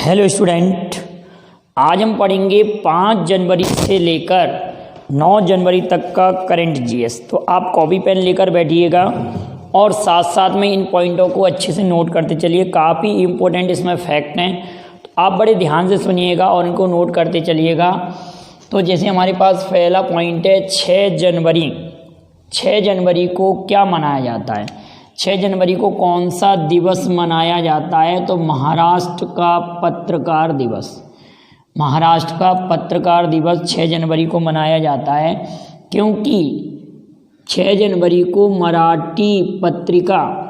Hello student, आज हम पढ़ेंगे 5 जनवरी से लेकर 9 जनवरी तक का करंट जीएस। तो आप कॉपी पेन लेकर बैठिएगा और साथ साथ में इन पॉइंटों को अच्छे से नोट करते चलिए। काफ़ी इम्पोर्टेंट इसमें फैक्ट हैं, तो आप बड़े ध्यान से सुनिएगा और इनको नोट करते चलिएगा। तो जैसे हमारे पास पहला पॉइंट है 6 जनवरी। 6 जनवरी को क्या मनाया जाता है? 6 जनवरी को कौन सा दिवस मनाया जाता है? तो महाराष्ट्र का पत्रकार दिवस। महाराष्ट्र का पत्रकार दिवस 6 जनवरी को मनाया जाता है, क्योंकि 6 जनवरी को मराठी पत्रिका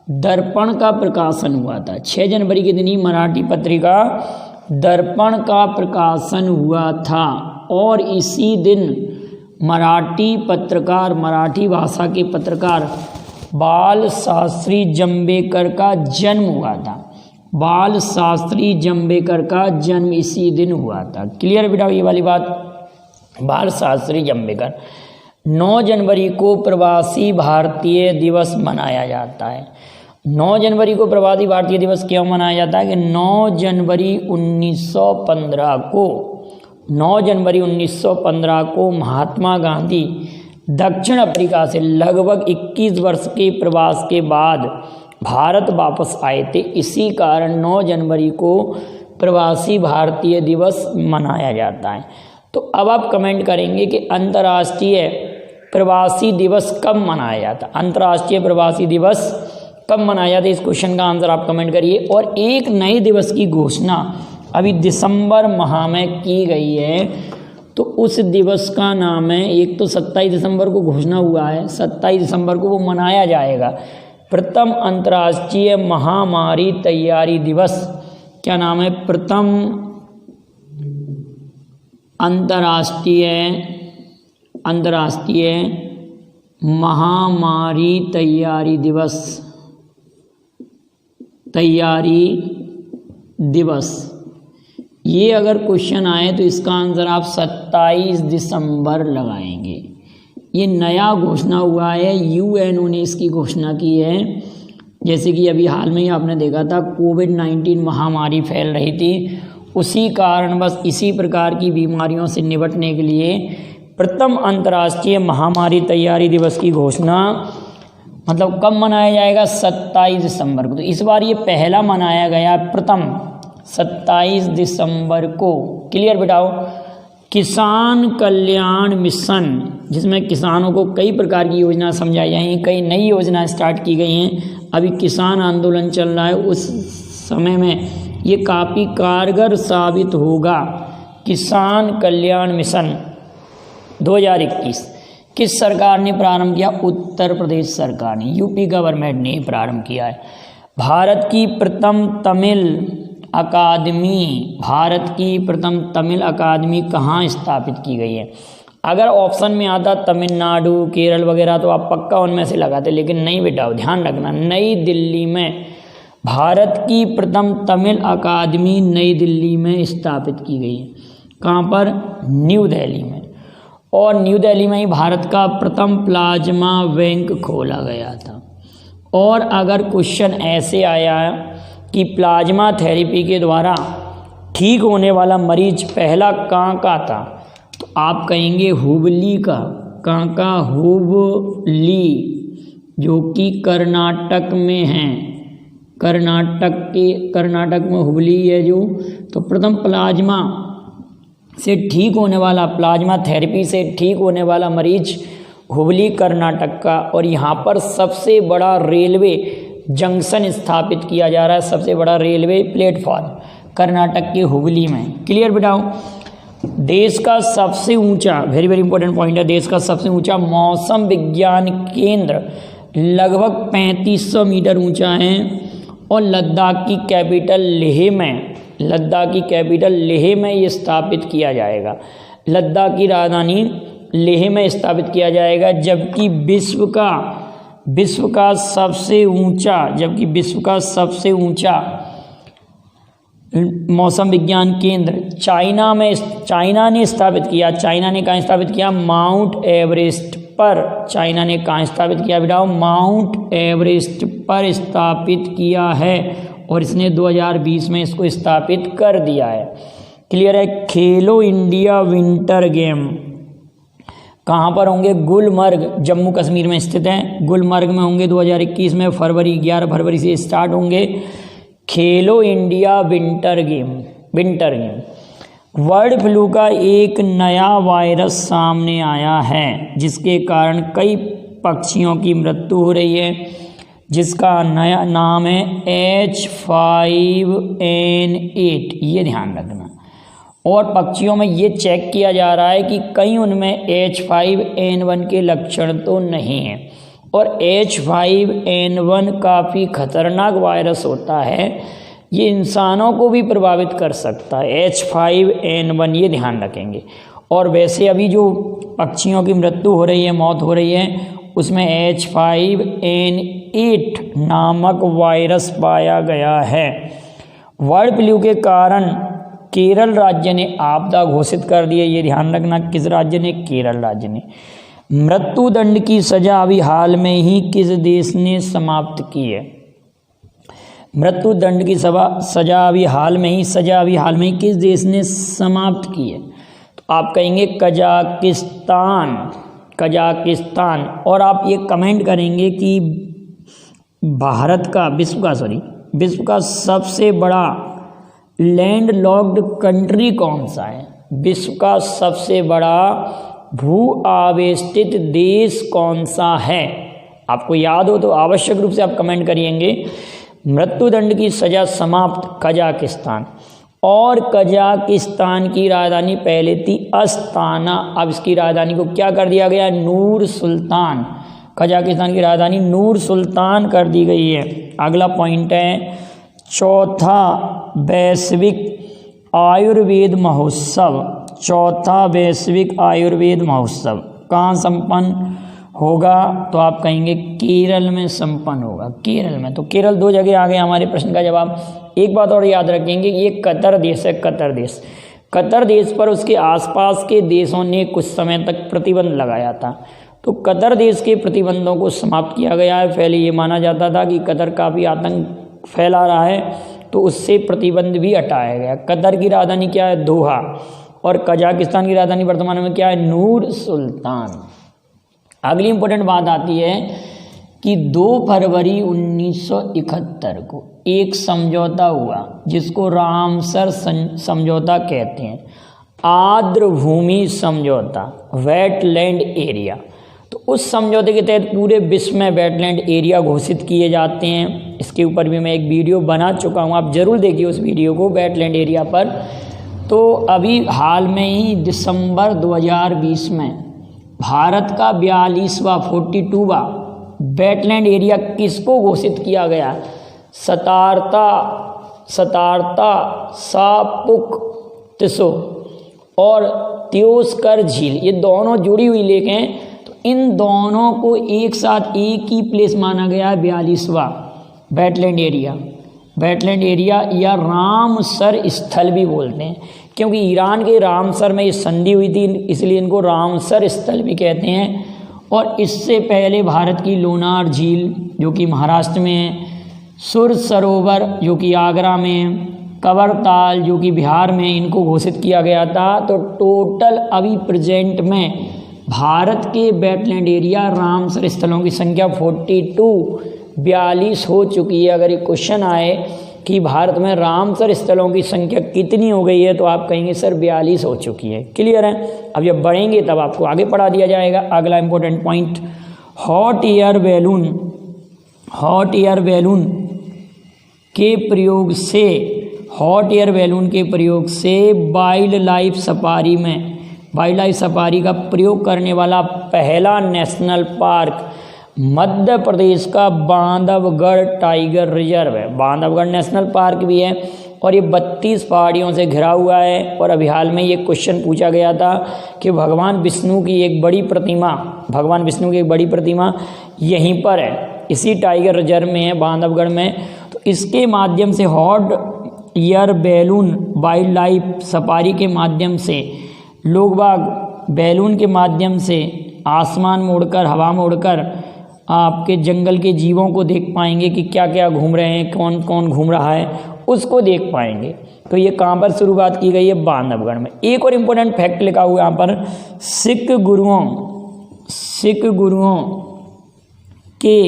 दर्पण का प्रकाशन हुआ था। 6 जनवरी के दिन ही मराठी पत्रिका दर्पण का प्रकाशन हुआ था और इसी दिन मराठी पत्रकार, मराठी भाषा के पत्रकार बाल शास्त्री जांभेकर का जन्म हुआ था। बाल शास्त्री जांभेकर का जन्म इसी दिन हुआ था। क्लियर बेटा ये वाली बात? बाल शास्त्री जांभेकर। 9 जनवरी को प्रवासी भारतीय दिवस मनाया जाता है। 9 जनवरी को प्रवासी भारतीय दिवस क्यों मनाया जाता है? कि 9 जनवरी 1915 को 9 जनवरी 1915 को महात्मा गांधी दक्षिण अफ्रीका से लगभग 21 वर्ष के प्रवास के बाद भारत वापस आए थे। इसी कारण 9 जनवरी को प्रवासी भारतीय दिवस मनाया जाता है। तो अब आप कमेंट करेंगे कि अंतर्राष्ट्रीय प्रवासी दिवस कब मनाया जाता है? अंतर्राष्ट्रीय प्रवासी दिवस कब मनाया जाता है? इस क्वेश्चन का आंसर आप कमेंट करिए। और एक नए दिवस की घोषणा अभी दिसंबर माह में की गई है, तो उस दिवस का नाम है, एक तो 27 दिसंबर को घोषणा हुआ है, 27 दिसंबर को वो मनाया जाएगा, प्रथम अंतर्राष्ट्रीय महामारी तैयारी दिवस। क्या नाम है? प्रथम अंतर्राष्ट्रीय महामारी तैयारी दिवस। ये अगर क्वेश्चन आए तो इसका आंसर आप 27 दिसंबर लगाएंगे। ये नया घोषणा हुआ है, यूएनओ ने इसकी घोषणा की है। जैसे कि अभी हाल में ही आपने देखा था कोविड-19 महामारी फैल रही थी, उसी कारण बस इसी प्रकार की बीमारियों से निपटने के लिए प्रथम अंतर्राष्ट्रीय महामारी तैयारी दिवस की घोषणा मतलब कब मनाया जाएगा? 27 दिसंबर को। तो इस बार ये पहला मनाया गया प्रथम 27 दिसंबर को। क्लियर बिठाओ। किसान कल्याण मिशन, जिसमें किसानों को कई प्रकार की योजना समझाई जाएंगी, कई नई योजनाएं स्टार्ट की गई हैं। अभी किसान आंदोलन चल रहा है, उस समय में ये काफ़ी कारगर साबित होगा। किसान कल्याण मिशन 2021 किस सरकार ने प्रारंभ किया? उत्तर प्रदेश सरकार ने, यूपी गवर्नमेंट ने प्रारंभ किया है। भारत की प्रथम तमिल अकादमी कहाँ स्थापित की गई है? अगर ऑप्शन में आता तमिलनाडु, केरल वगैरह तो आप पक्का उनमें से लगाते, लेकिन नहीं बेटा, ध्यान रखना, नई दिल्ली में भारत की प्रथम तमिल अकादमी नई दिल्ली में स्थापित की गई है। कहाँ पर? न्यू दिल्ली में। और न्यू दिल्ली में ही भारत का प्रथम प्लाज्मा बैंक खोला गया था। और अगर क्वेश्चन ऐसे आया कि प्लाज्मा थेरेपी के द्वारा ठीक होने वाला मरीज पहला कहाँ का था, तो आप कहेंगे हुबली का। कहाँ का? हुबली, जो कि कर्नाटक में है। कर्नाटक में हुबली है जो। तो प्रथम प्लाज्मा से ठीक होने वाला, प्लाज्मा थेरेपी से ठीक होने वाला मरीज हुबली कर्नाटक का। और यहाँ पर सबसे बड़ा रेलवे जंक्शन स्थापित किया जा रहा है, सबसे बड़ा रेलवे प्लेटफॉर्म कर्नाटक के हुबली में। क्लियर बिठाओ। देश का सबसे ऊंचा, वेरी वेरी इंपॉर्टेंट पॉइंट है, देश का सबसे ऊंचा मौसम विज्ञान केंद्र लगभग 3500 मीटर ऊंचा है। और लद्दाख की कैपिटल लेह में ये स्थापित किया जाएगा। लद्दाख की राजधानी लेह में स्थापित किया जाएगा। जबकि विश्व का सबसे ऊंचा मौसम विज्ञान केंद्र चाइना ने स्थापित किया। चाइना ने कहाँ स्थापित किया? माउंट एवरेस्ट पर। चाइना ने कहाँ स्थापित किया बेटा? माउंट एवरेस्ट पर स्थापित किया है। और इसने 2020 में इसको स्थापित कर दिया है। क्लियर है। खेलो इंडिया विंटर गेम कहाँ पर होंगे? गुलमर्ग, जम्मू कश्मीर में स्थित है। गुलमर्ग में होंगे 2021 में, 11 फरवरी से स्टार्ट होंगे खेलो India winter game. Bird flu का एक नया वायरस सामने आया है जिसके कारण कई पक्षियों की मृत्यु हो रही है, जिसका नया नाम है H5N8। ये ध्यान रखना। और पक्षियों में ये चेक किया जा रहा है कि कहीं उनमें H5N1 के लक्षण तो नहीं हैं। और H5N1 काफ़ी खतरनाक वायरस होता है, ये इंसानों को भी प्रभावित कर सकता है। H5N1 ये ध्यान रखेंगे। और वैसे अभी जो पक्षियों की मृत्यु हो रही है, मौत हो रही है, उसमें H5N8 नामक वायरस पाया गया है। बर्ड फ्लू के कारण केरल राज्य ने आपदा घोषित कर दी है। ये ध्यान रखना। किस राज्य ने? केरल राज्य ने। मृत्युदंड की सजा अभी हाल में ही किस देश ने समाप्त की है? मृत्युदंड की सजा अभी हाल में ही किस देश ने समाप्त की है? तो आप कहेंगे कजाकिस्तान। और आप ये कमेंट करेंगे कि विश्व का सबसे बड़ा लैंड लॉक्ड कंट्री कौन सा है? विश्व का सबसे बड़ा भू आवेष्टित देश कौन सा है? आपको याद हो तो आवश्यक रूप से आप कमेंट करिएंगे। मृत्युदंड की सजा समाप्त, कजाकिस्तान। और कजाकिस्तान की राजधानी पहले थी अस्ताना, अब इसकी राजधानी को क्या कर दिया गया? नूर सुल्तान। कजाकिस्तान की राजधानी नूर सुल्तान कर दी गई है। अगला पॉइंट है चौथा वैश्विक आयुर्वेद महोत्सव कहाँ संपन्न होगा? तो आप कहेंगे केरल में संपन्न होगा। केरल में, तो केरल 2 जगह आ गए हमारे प्रश्न का जवाब। एक बात और याद रखेंगे कि ये कतर देश है। कतर देश पर उसके आसपास के देशों ने कुछ समय तक प्रतिबंध लगाया था, तो कतर देश के प्रतिबंधों को समाप्त किया गया है। पहले ये माना जाता था कि कतर काफ़ी आतंक फैला रहा है, तो उससे प्रतिबंध भी हटाया गया। कतर की राजधानी क्या है? दोहा। और कजाकिस्तान की राजधानी वर्तमान में क्या है? नूर सुल्तान। अगली इंपॉर्टेंट बात आती है कि 2 फरवरी 1971 को एक समझौता हुआ जिसको रामसर समझौता कहते हैं, आर्द्र भूमि समझौता, वेटलैंड एरिया। तो उस समझौते के तहत पूरे विश्व में वेटलैंड एरिया घोषित किए जाते हैं। इसके ऊपर भी मैं एक वीडियो बना चुका हूँ, आप ज़रूर देखिए उस वीडियो को, वेटलैंड एरिया पर। तो अभी हाल में ही दिसंबर 2020 में भारत का 42वां वेटलैंड एरिया किसको घोषित किया गया? सतारता सापुक तिसो और त्योस्कर झील, ये दोनों जुड़ी हुई लेक हैं। तो इन दोनों को एक साथ एक ही प्लेस माना गया है 42वां वेटलैंड एरिया या रामसर स्थल भी बोलते हैं, क्योंकि ईरान के रामसर में ये संधि हुई थी, इसलिए इनको रामसर स्थल भी कहते हैं। और इससे पहले भारत की लोनार झील जो कि महाराष्ट्र में है, सुर सरोवर जो कि आगरा में है, कवरताल जो कि बिहार में, इनको घोषित किया गया था। तो टोटल अभी प्रेजेंट में भारत के वेटलैंड एरिया रामसर स्थलों की संख्या 42 हो चुकी है। अगर ये क्वेश्चन आए कि भारत में रामसर स्थलों की संख्या कितनी हो गई है, तो आप कहेंगे सर 42 हो चुकी है। क्लियर है। अब जब बढ़ेंगे तब आपको आगे पढ़ा दिया जाएगा। अगला important point, hot air balloon के प्रयोग से वाइल्ड लाइफ सफारी का प्रयोग करने वाला पहला नेशनल पार्क मध्य प्रदेश का बांधवगढ़ टाइगर रिजर्व है। बांधवगढ़ नेशनल पार्क भी है और ये 32 पहाड़ियों से घिरा हुआ है। और अभी हाल में ये क्वेश्चन पूछा गया था कि भगवान विष्णु की एक बड़ी प्रतिमा यहीं पर है, इसी टाइगर रिजर्व में है, बांधवगढ़ में। तो इसके माध्यम से hot air balloon wild life safari के माध्यम से लोग बाग बैलून के माध्यम से आसमान में उड़कर, हवा में उड़कर आपके जंगल के जीवों को देख पाएंगे कि क्या क्या घूम रहे हैं, कौन कौन घूम रहा है, उसको देख पाएंगे। तो ये कहाँ पर शुरुआत की गई है? बांधवगढ़ में। एक और इम्पोर्टेंट फैक्ट लिखा हुआ है यहाँ पर, सिख गुरुओं के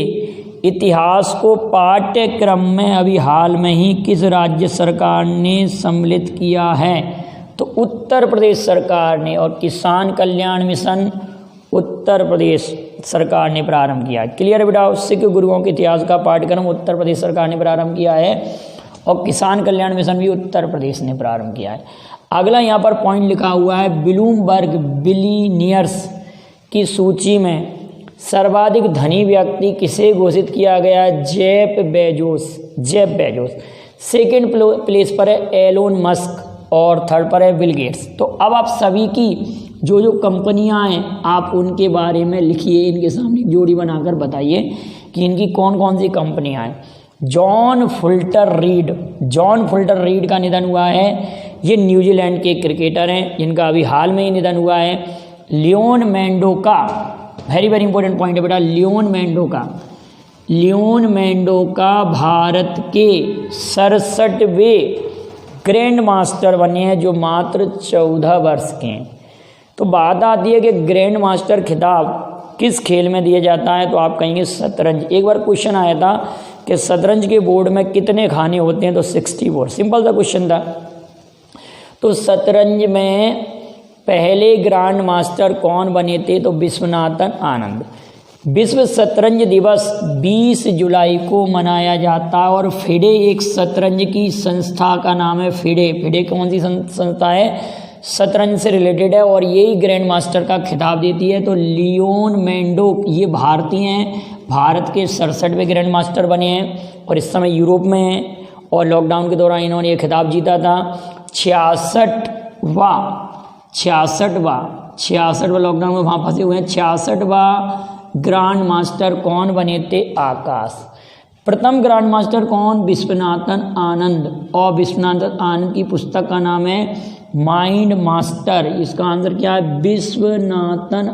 इतिहास को पाठ्यक्रम में अभी हाल में ही किस राज्य सरकार ने सम्मिलित किया है? तो उत्तर प्रदेश सरकार ने। और किसान कल्याण मिशन उत्तर प्रदेश सरकार ने प्रारंभ किया है। क्लियर है बेटा? सिख गुरुओं के इतिहास का पाठ्यक्रम उत्तर प्रदेश सरकार ने प्रारंभ किया है और किसान कल्याण मिशन भी उत्तर प्रदेश ने प्रारंभ किया है। अगला यहाँ पर पॉइंट लिखा हुआ है, ब्लूमबर्ग बिलियनियर्स की सूची में सर्वाधिक धनी व्यक्ति किसे घोषित किया गया? Jeff Bezos. सेकेंड प्लेस पर है एलोन मस्क और थर्ड पर है बिल गेट्स। तो अब आप सभी की जो कंपनियां हैं आप उनके बारे में लिखिए, इनके सामने जोड़ी बनाकर बताइए कि इनकी कौन कौन सी कंपनियां हैं। जॉन फुल्टर रीड का निधन हुआ है। ये न्यूजीलैंड के क्रिकेटर हैं जिनका अभी हाल में ही निधन हुआ है। Leon Mendonca, very very important point है बेटा, लियोन मेंडोका भारत के 67वें ग्रैंड मास्टर बने हैं जो मात्र 14 वर्ष के हैं। तो बात आती है कि ग्रैंड मास्टर खिताब किस खेल में दिया जाता है? तो आप कहेंगे शतरंज। एक बार क्वेश्चन आया था कि शतरंज के बोर्ड में कितने खाने होते हैं? तो 64। सिंपल सा क्वेश्चन था। तो शतरंज में पहले ग्रैंड मास्टर कौन बने थे? तो विश्वनाथन आनंद। विश्व शतरंज दिवस 20 जुलाई को मनाया जाता है और फिडे एक शतरंज की संस्था का नाम है। फिडे कौन सी संस्था है? शतरंज से रिलेटेड है और यही ग्रैंड मास्टर का खिताब देती है। तो लियोन मेंडोक ये भारतीय हैं, भारत के 67वें ग्रैंड मास्टर बने हैं और इस समय यूरोप में हैं और लॉकडाउन के दौरान इन्होंने ये खिताब जीता था। 66वां लॉकडाउन में वहाँ फंसे हुए हैं। 66वां ग्रैंड मास्टर कौन बने थे? आकाश। प्रथम ग्रैंड मास्टर कौन? विश्वनाथन आनंद। और विश्वनाथन आनंद की पुस्तक का नाम है माइंड मास्टर। इसका आंसर क्या है? विश्वनाथन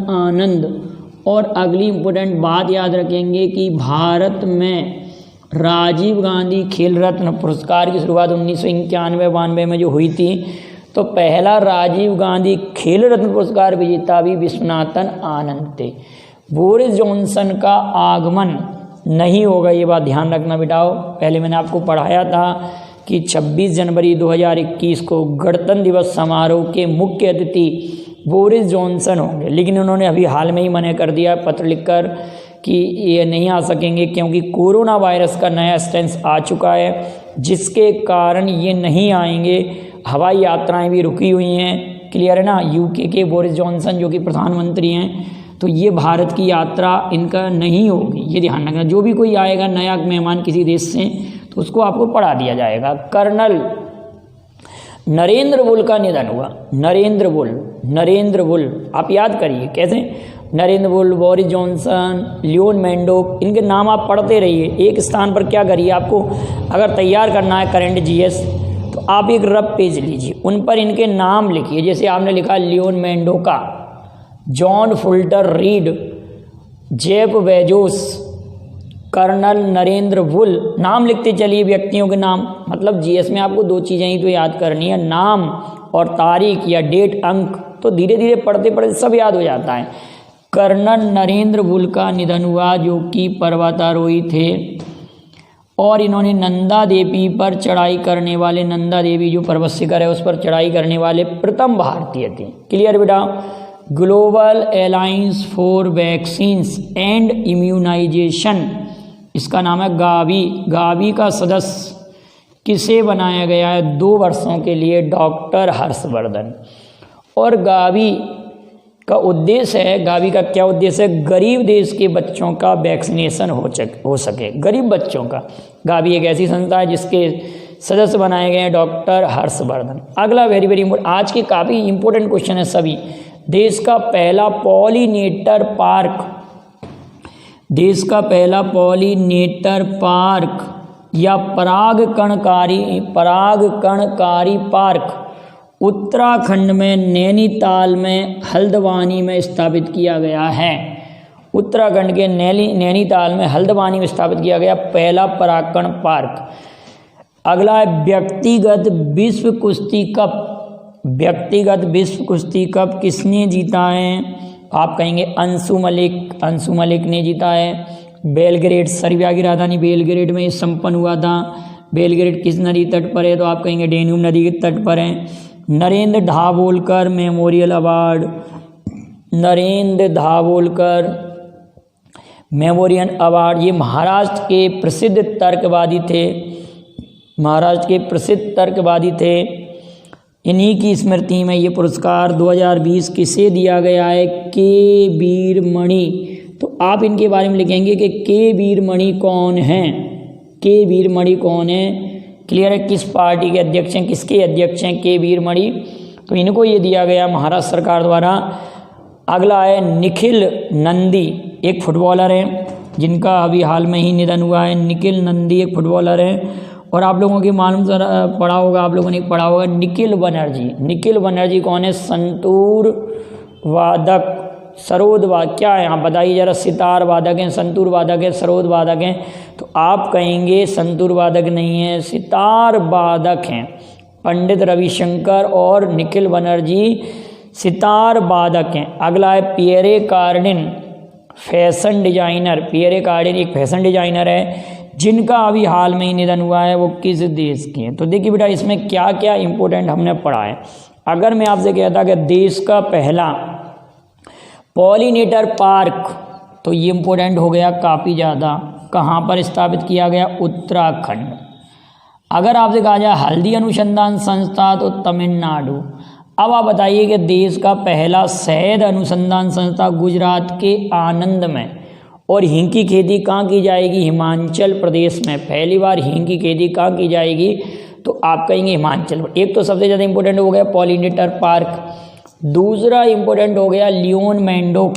आनंद। और अगली इंपॉर्टेंट बात याद रखेंगे कि भारत में राजीव गांधी खेल रत्न पुरस्कार की शुरुआत 1991-92 में जो हुई थी, तो पहला राजीव गांधी खेल रत्न पुरस्कार विजेता भी विश्वनाथन आनंद थे। बोरिस जॉनसन का आगमन नहीं होगा, ये बात ध्यान रखना बेटाओ। पहले मैंने आपको पढ़ाया था कि 26 जनवरी 2021 को गणतंत्र दिवस समारोह के मुख्य अतिथि बोरिस जॉनसन होंगे, लेकिन उन्होंने अभी हाल में ही मना कर दिया पत्र लिखकर कि ये नहीं आ सकेंगे क्योंकि कोरोना वायरस का नया स्ट्रेन आ चुका है, जिसके कारण ये नहीं आएंगे। हवाई यात्राएं भी रुकी हुई हैं। क्लियर है ना? यूके के बोरिस जॉनसन जो कि प्रधानमंत्री हैं, तो ये भारत की यात्रा इनका नहीं होगी, ये ध्यान रखना। जो भी कोई आएगा नया मेहमान किसी देश से, तो उसको आपको पढ़ा दिया जाएगा। कर्नल नरेंद्र बुल का निधन हुआ। नरेंद्र बुल आप याद करिए कैसे? Narendra Bull, Boris Johnson, Leon Mendonca, इनके नाम आप पढ़ते रहिए। एक स्थान पर क्या करिए, आपको अगर तैयार करना है करंट जीएस, तो आप एक रफ पेज लीजिए, उन पर इनके नाम लिखिए। जैसे आपने लिखा Leon Mendonca, John Fulton Reid, Jeff Bezos, colonel Narendra Bull, नाम लिखते चलिए व्यक्तियों के नाम। मतलब जीएस में आपको दो चीज़ें ही तो याद करनी है, नाम और तारीख या डेट, अंक, तो धीरे धीरे पढ़ते पढ़ते सब याद हो जाता है। कर्नल नरेंद्र बुल का निधन हुआ जो कि पर्वतारोही थे और इन्होंने नंदा देवी पर चढ़ाई करने वाले, नंदा देवी जो पर्वत शिखर है उस पर चढ़ाई करने वाले प्रथम भारतीय थे। क्लियर बेटा? Global alliance for vaccines and immunization, इसका नाम है गावी। गावी का सदस्य किसे बनाया गया है 2 वर्षों के लिए? डॉक्टर हर्षवर्धन। और गावी का उद्देश्य है, गावी का क्या उद्देश्य है? गरीब देश के बच्चों का वैक्सीनेशन हो सके, गरीब बच्चों का। गावी एक ऐसी संस्था है जिसके सदस्य बनाए गए हैं डॉक्टर हर्षवर्धन। अगला वेरी वेरी इंपॉर्टेंट, आज के काफ़ी इंपॉर्टेंट क्वेश्चन है सभी। देश का पहला पॉलिनेटर पार्क या परागकणकारी पार्क उत्तराखंड में नैनीताल में हल्द्वानी में स्थापित किया गया है। उत्तराखंड के नैनीताल में हल्द्वानी में स्थापित किया गया पहला परागकण पार्क। अगला है व्यक्तिगत विश्व कुश्ती कप। व्यक्तिगत विश्व कुश्ती कप किसने जीता है? आप कहेंगे अंशु मलिक ने जीता है। बेलग्रेड, सर्बिया की राजधानी बेलग्रेड में संपन्न हुआ था। बेलग्रेड किस नदी तट पर है? तो आप कहेंगे डेन्यूब नदी के तट पर है। Narendra Dabholkar memorial award, Narendra Dabholkar memorial award, ये महाराष्ट्र के प्रसिद्ध तर्कवादी थे। महाराष्ट्र के प्रसिद्ध तर्कवादी थे। इन्हीं की स्मृति में ये पुरस्कार 2020 किसे दिया गया है? के वीरमणि। तो आप इनके बारे में लिखेंगे कि के वीरमणि कौन हैं? के वीरमणि कौन है? क्लियर है? किस पार्टी के अध्यक्ष हैं, किसके अध्यक्ष हैं के वीरमणि? तो इनको ये दिया गया महाराष्ट्र सरकार द्वारा। अगला है निखिल नंदी, एक फुटबॉलर हैं जिनका अभी हाल में ही निधन हुआ है। निखिल नंदी एक फुटबॉलर हैं। और आप लोगों की मालूम पढ़ा होगा, आप लोगों ने पढ़ा होगा निखिल बनर्जी। निखिल बनर्जी कौन है? संतूर वादक, सरोद वादक। क्या है आप बताइए जरा? सितार वादक हैं, संतूर वादक है, सरोद वादक हैं। तो आप कहेंगे संतूर वादक नहीं है, सितार वादक हैं। पंडित रविशंकर और निखिल बनर्जी सितार वादक हैं। अगला है पियरे कार्डिन, फैशन डिजाइनर। पियरे कार्डिन एक फैशन डिजाइनर है जिनका अभी हाल में ही निधन हुआ है। वो किस देश के हैं? तो देखिए बेटा इसमें क्या क्या इंपॉर्टेंट हमने पढ़ा है। अगर मैं आपसे कहता कि देश का पहला पॉलिनेटर पार्क, तो ये इंपॉर्टेंट हो गया काफ़ी ज़्यादा। कहाँ पर स्थापित किया गया? उत्तराखंड। अगर आपसे कहा जाए हल्दी अनुसंधान संस्था, तो तमिलनाडु। अब आप बताइए कि देश का पहला शहद अनुसंधान संस्था गुजरात के आनंद में। और हींग की खेती कहाँ की जाएगी? हिमाचल प्रदेश में। पहली बार हींग की खेती कहाँ की जाएगी? तो आप कहेंगे हिमाचल। एक तो सबसे ज़्यादा इंपॉर्टेंट हो गया पॉलिनेटर पार्क। दूसरा इंपॉर्टेंट हो गया लियोन मैंडोक,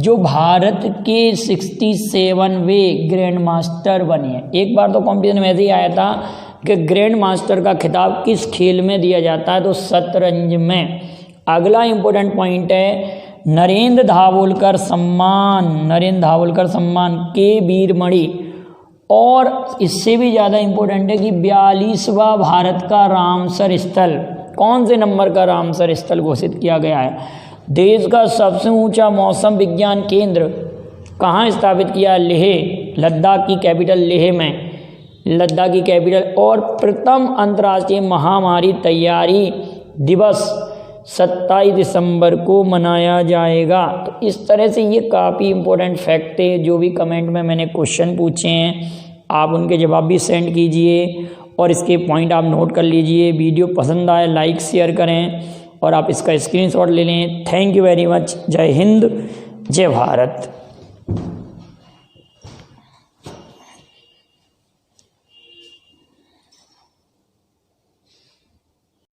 जो भारत के 67वें ग्रैंड मास्टर बने हैं। एक बार तो कॉम्पिटिशन में ऐसे ही आया था कि ग्रैंड मास्टर का खिताब किस खेल में दिया जाता है? तो शतरंज में। अगला इंपॉर्टेंट पॉइंट है नरेंद्र दाभोलकर सम्मान। नरेंद्र दाभोलकर सम्मान के वीरमणि। और इससे भी ज़्यादा इम्पोर्टेंट है कि 42वां भारत का रामसर स्थल, कौन से नंबर का रामसर स्थल घोषित किया गया है? देश का सबसे ऊंचा मौसम विज्ञान केंद्र कहाँ स्थापित किया? लेह, लद्दाख की कैपिटल लेह में, लद्दाख की कैपिटल। और प्रथम अंतर्राष्ट्रीय महामारी तैयारी दिवस 27 दिसंबर को मनाया जाएगा। तो इस तरह से ये काफ़ी इंपॉर्टेंट फैक्ट थे। जो भी कमेंट में मैंने क्वेश्चन पूछे हैं आप उनके जवाब भी सेंड कीजिए और इसके पॉइंट आप नोट कर लीजिए। वीडियो पसंद आए लाइक शेयर करें और आप इसका स्क्रीनशॉट ले लें। Thank you very much. जय हिंद, जय भारत।